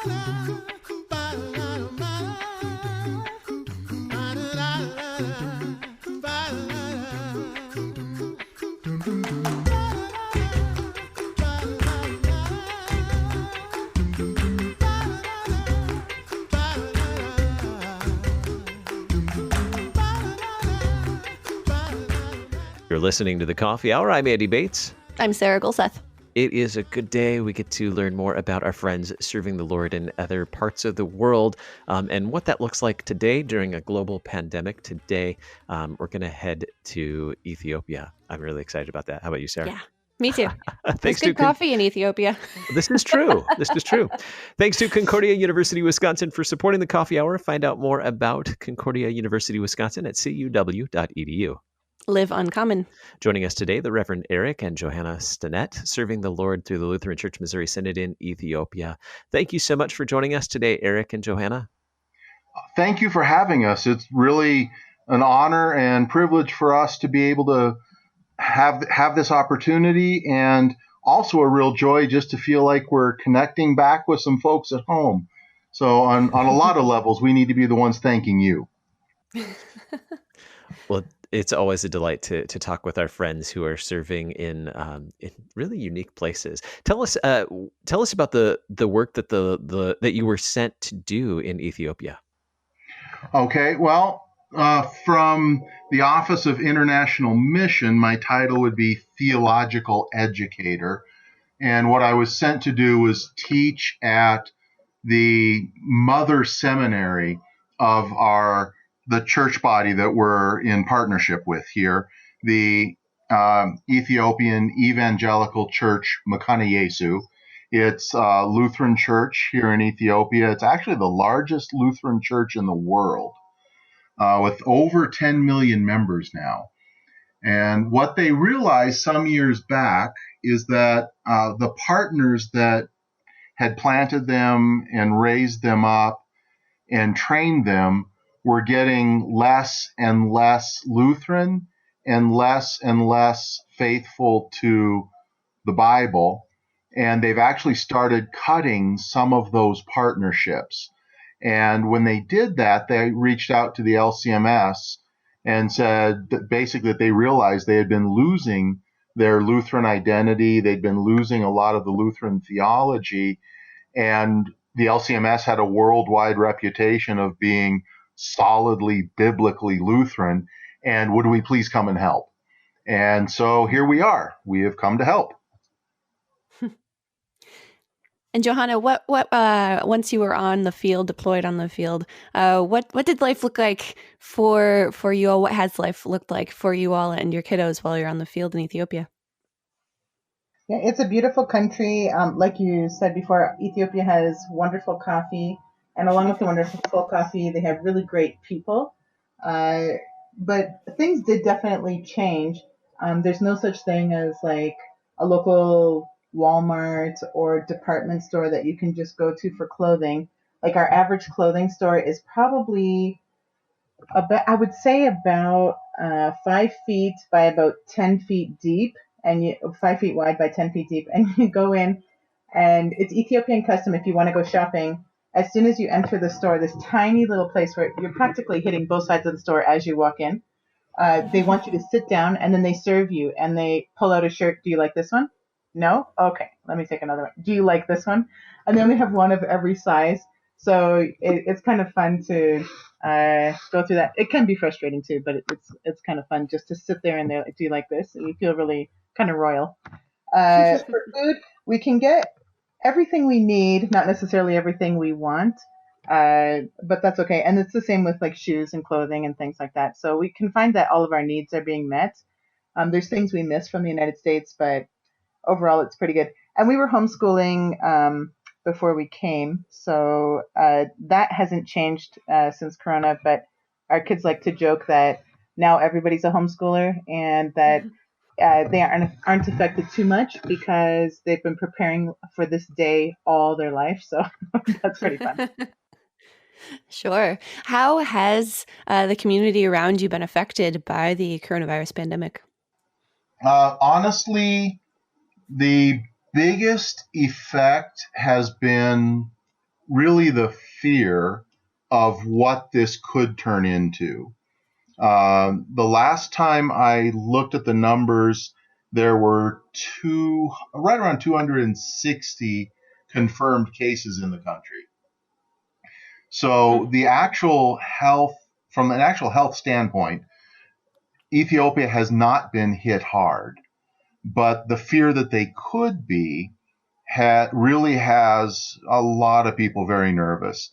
You're listening to the Coffee Hour. I'm Andy Bates. I'm Sarah Gulseth. It is a good day. We get to learn more about our friends serving the Lord in other parts of the world and what that looks like today during a global pandemic. Today, we're going to head to Ethiopia. I'm really excited about that. How about you, Sarah? Yeah, me too. Thanks There's to good coffee in Ethiopia. This is true. This is true. Thanks to Concordia University, Wisconsin for supporting the Coffee Hour. Find out more about Concordia University, Wisconsin at cuw.edu. Live uncommon. Joining us today, the Reverend Eric and Johanna Stinnett, serving the Lord through the Lutheran Church Missouri Synod in Ethiopia. Thank you so much for joining us today, Eric and Johanna. Thank you for having us. It's really an honor and privilege for us to be able to have this opportunity, and also a real joy just to feel like we're connecting back with some folks at home. So on a lot of levels, we need to be the ones thanking you. Well, it's always a delight to talk with our friends who are serving in really unique places. Tell us about the work that that you were sent to do in Ethiopia. Okay, well, from the Office of International Mission, my title would be Theological Educator, and what I was sent to do was teach at the mother seminary of the church body that we're in partnership with here, the Ethiopian Evangelical Church Mekane Yesus. It's a Lutheran church here in Ethiopia. It's actually the largest Lutheran church in the world, with over 10 million members now. And what they realized some years back is that the partners that had planted them and raised them up and trained them were getting less and less Lutheran and less faithful to the Bible. And they've actually started cutting some of those partnerships. And when they did that, they reached out to the LCMS and said that basically that they realized they had been losing their Lutheran identity. They'd been losing a lot of the Lutheran theology. And the LCMS had a worldwide reputation of being solidly biblically Lutheran, and would we please come and help? And so here we are. We have come to help. And Johanna, what once you were on the field, deployed on the field, what did life look like for you all? What has life looked like for you all and your kiddos while you're on the field in Ethiopia? Yeah, it's a beautiful country. Like you said before, Ethiopia has wonderful coffee, and along with the wonderful coffee, they have really great people. But things did definitely change. There's no such thing as like a local Walmart or department store that you can just go to for clothing. Like our average clothing store is probably I would say about 5 feet by about 10 feet deep, and 5 feet wide by 10 feet deep. And you go in, and it's Ethiopian custom if you want to go shopping. As soon as you enter the store, this tiny little place where you're practically hitting both sides of the store as you walk in, they want you to sit down, and then they serve you, and they pull out a shirt. Do you like this one? No? Okay, let me take another one. Do you like this one? And they only have one of every size. So it's kind of fun to go through that. It can be frustrating too, but it's kind of fun just to sit there and they're like, do you like this? And you feel really kind of royal. For food, we can get everything we need, not necessarily everything we want, but that's okay. And it's the same with like shoes and clothing and things like that. So we can find that all of our needs are being met. There's things we miss from the United States, but overall it's pretty good. And we were homeschooling before we came, so that hasn't changed since Corona, but our kids like to joke that now everybody's a homeschooler and that they aren't affected too much because they've been preparing for this day all their life. So that's pretty fun. Sure. How has the community around you been affected by the coronavirus pandemic? Honestly, the biggest effect has been really the fear of what this could turn into. The last time I looked at the numbers, there were right around 260 confirmed cases in the country. So from an actual health standpoint, Ethiopia has not been hit hard, but the fear that they could be really has a lot of people very nervous.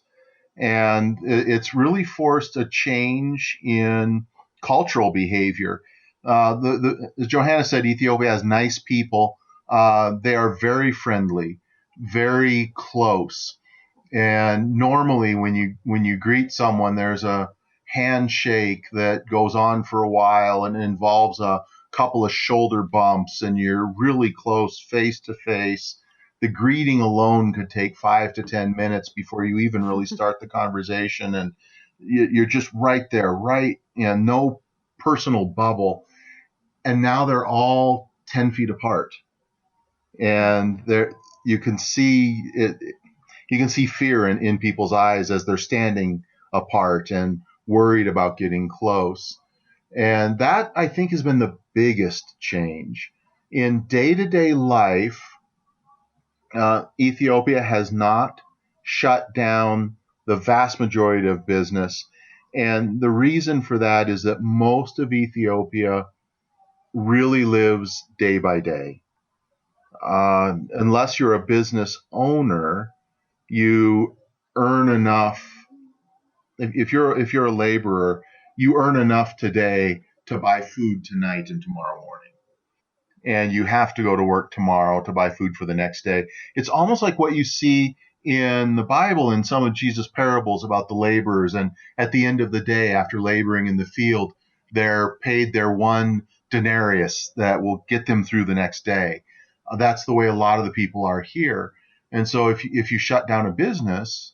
And it's really forced a change in cultural behavior. As Johanna said, Ethiopia has nice people. They are very friendly, very close. And normally, when you greet someone, there's a handshake that goes on for a while and involves a couple of shoulder bumps, and you're really close, face to face. The greeting alone could take 5 to 10 minutes before you even really start the conversation, and you're just right there, right? No personal bubble. And now they're all 10 feet apart, and you can see it. You can see fear in people's eyes as they're standing apart and worried about getting close. And that, I think, has been the biggest change. In day-to-day life, Ethiopia has not shut down the vast majority of business. And the reason for that is that most of Ethiopia really lives day by day. Unless you're a business owner, you earn enough. If you're a laborer, you earn enough today to buy food tonight and tomorrow morning, and you have to go to work tomorrow to buy food for the next day. It's almost like what you see in the Bible in some of Jesus' parables about the laborers, and at the end of the day, after laboring in the field, they're paid their one denarius that will get them through the next day. That's the way a lot of the people are here. And so if you shut down a business,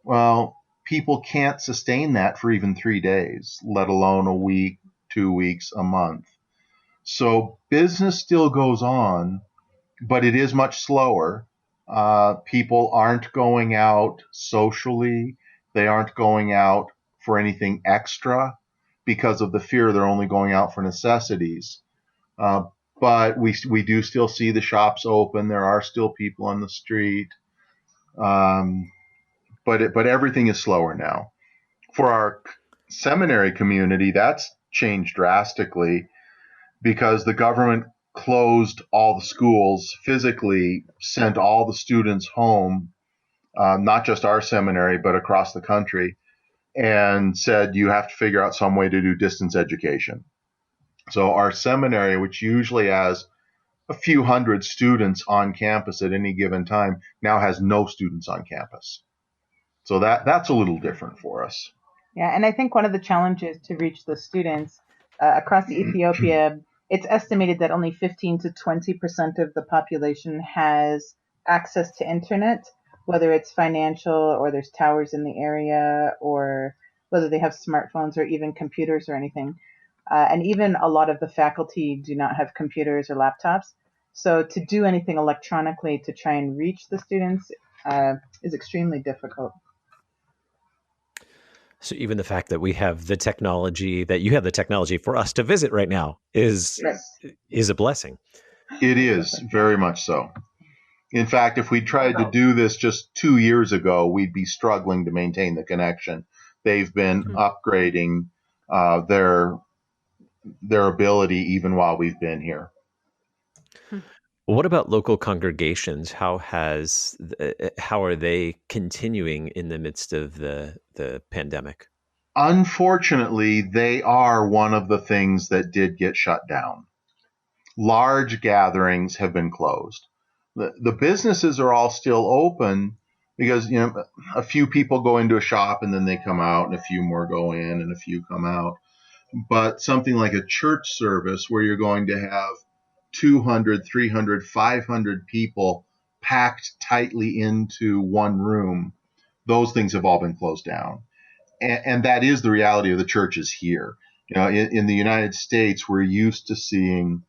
well, people can't sustain that for even 3 days, let alone a week, 2 weeks, a month. So business still goes on, but it is much slower. People aren't going out socially. They aren't going out for anything extra because of the fear they're only going out for necessities. But we do still see the shops open. There are still people on the street. But everything is slower now. For our seminary community, that's changed drastically because the government closed all the schools, physically sent all the students home, not just our seminary, but across the country, and said you have to figure out some way to do distance education. So our seminary, which usually has a few hundred students on campus at any given time, now has no students on campus. So that's a little different for us. Yeah, and I think one of the challenges to reach the students across Ethiopia, it's estimated that only 15 to 20% of the population has access to internet, whether it's financial or there's towers in the area, or whether they have smartphones or even computers or anything. And even a lot of the faculty do not have computers or laptops. So to do anything electronically to try and reach the students is extremely difficult. So even the fact that we have the technology, that you have the technology for us to visit right now is a blessing. It is, very much so. In fact, if we tried to do this just 2 years ago, we'd be struggling to maintain the connection. They've been upgrading their ability even while we've been here. What about local congregations? How are they continuing in the midst of the pandemic? Unfortunately, they are one of the things that did get shut down. Large gatherings have been closed. The businesses are all still open because, a few people go into a shop and then they come out, and a few more go in and a few come out. But something like a church service where you're going to have 200, 300, 500 people packed tightly into one room, those things have all been closed down. And that is the reality of the churches here. In the United States, we're used to seeing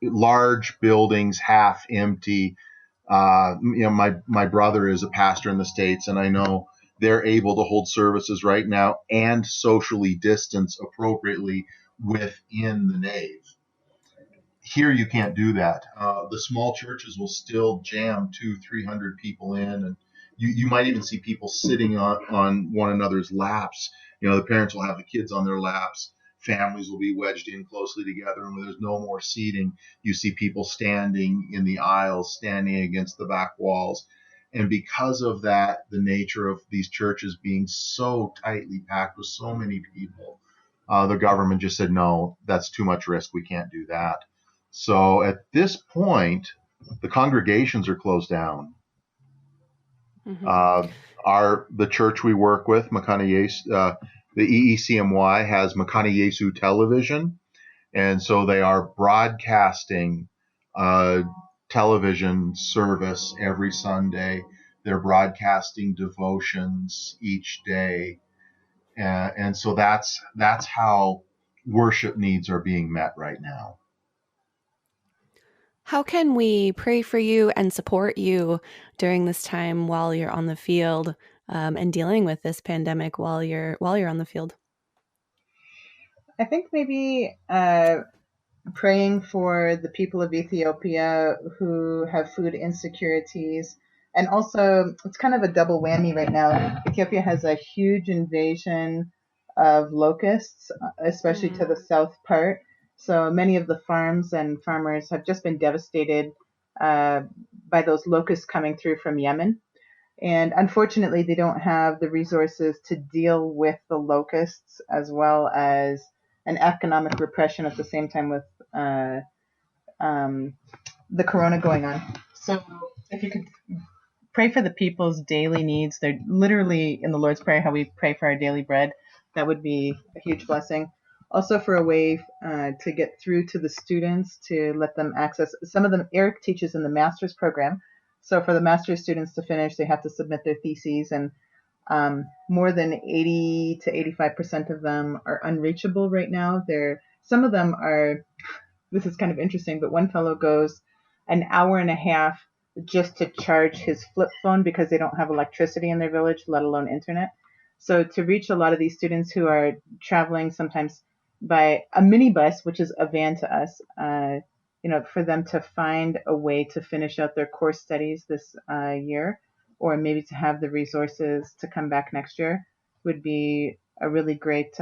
large buildings half empty. My brother is a pastor in the States, and I know they're able to hold services right now and socially distance appropriately within the nave. Here you can't do that. The small churches will still jam 200-300 people in, and you might even see people sitting on one another's laps. The parents will have the kids on their laps. Families will be wedged in closely together, and when there's no more seating, you see people standing in the aisles, standing against the back walls. And because of that, the nature of these churches being so tightly packed with so many people, the government just said, no, that's too much risk. We can't do that. So at this point, the congregations are closed down. Mm-hmm. The church we work with, Mekane Yesus, the EECMY has Mekane Yesus Television, and so they are broadcasting television service every Sunday. They're broadcasting devotions each day, and so that's how worship needs are being met right now. How can we pray for you and support you during this time while you're on the field and dealing with this pandemic while you're on the field? I think maybe praying for the people of Ethiopia who have food insecurities. And also, it's kind of a double whammy right now. Ethiopia has a huge invasion of locusts, especially to the south part. So many of the farms and farmers have just been devastated by those locusts coming through from Yemen. And unfortunately, they don't have the resources to deal with the locusts as well as an economic repression at the same time with the corona going on. So if you could pray for the people's daily needs, they're literally in the Lord's Prayer, how we pray for our daily bread, that would be a huge blessing. Also for a way to get through to the students, to let them access. Some of them, Eric teaches in the master's program. So for the master's students to finish, they have to submit their theses, and more than 80 to 85% of them are unreachable right now. Some of them are, this is kind of interesting, but one fellow goes an hour and a half just to charge his flip phone because they don't have electricity in their village, let alone internet. So to reach a lot of these students who are traveling sometimes by a minibus, which is a van to us, for them to find a way to finish out their course studies this year, or maybe to have the resources to come back next year, would be a really great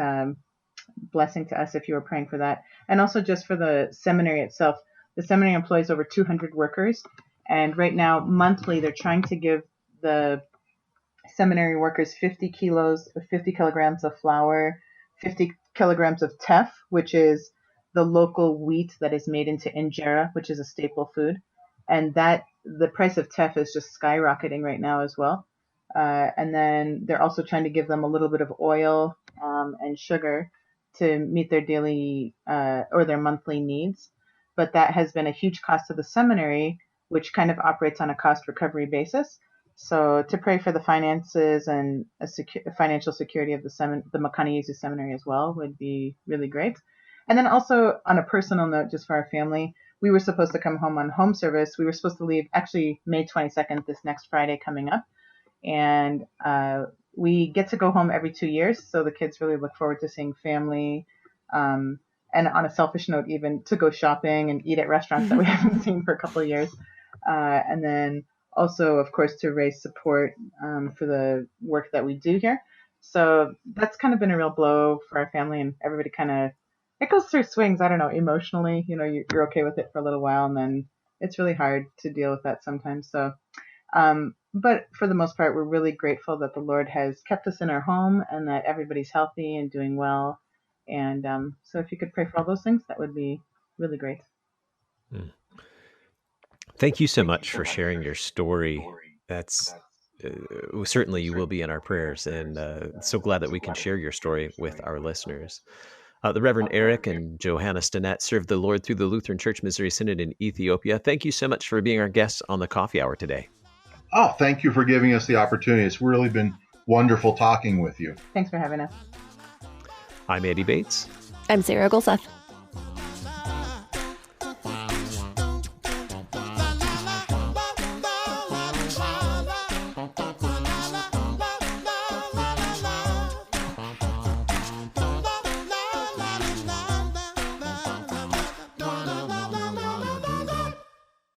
blessing to us if you were praying for that. And also just for the seminary itself. The seminary employs over 200 workers, and right now, monthly, they're trying to give the seminary workers 50 kilograms of flour, 50 kilograms of teff, which is the local wheat that is made into injera, which is a staple food. And that the price of teff is just skyrocketing right now as well. And then they're also trying to give them a little bit of oil and sugar to meet their daily or their monthly needs. But that has been a huge cost to the seminary, which kind of operates on a cost recovery basis. So to pray for the finances and financial security of the Mekane Yesus Seminary as well would be really great. And then also on a personal note, just for our family, we were supposed to come home on home service. We were supposed to leave actually May 22nd, this next Friday coming up. And we get to go home every 2 years. So the kids really look forward to seeing family. And on a selfish note, even to go shopping and eat at restaurants that we haven't seen for a couple of years. And then also, of course, to raise support for the work that we do here. So that's kind of been a real blow for our family, and everybody it goes through swings. I don't know, emotionally, you're okay with it for a little while, and then it's really hard to deal with that sometimes. So, but for the most part, we're really grateful that the Lord has kept us in our home and that everybody's healthy and doing well. And so if you could pray for all those things, that would be really great. Thank you so much for sharing your story. That's certainly you will be in our prayers, and so glad that we can share your story with our listeners. The Reverend Eric and Johanna Stinnett served the Lord through the Lutheran Church Missionary Synod in Ethiopia. Thank you so much for being our guests on the Coffee Hour today. Oh, thank you for giving us the opportunity. It's really been wonderful talking with you. Thanks for having us. I'm Andy Bates. I'm Sarah Golseth.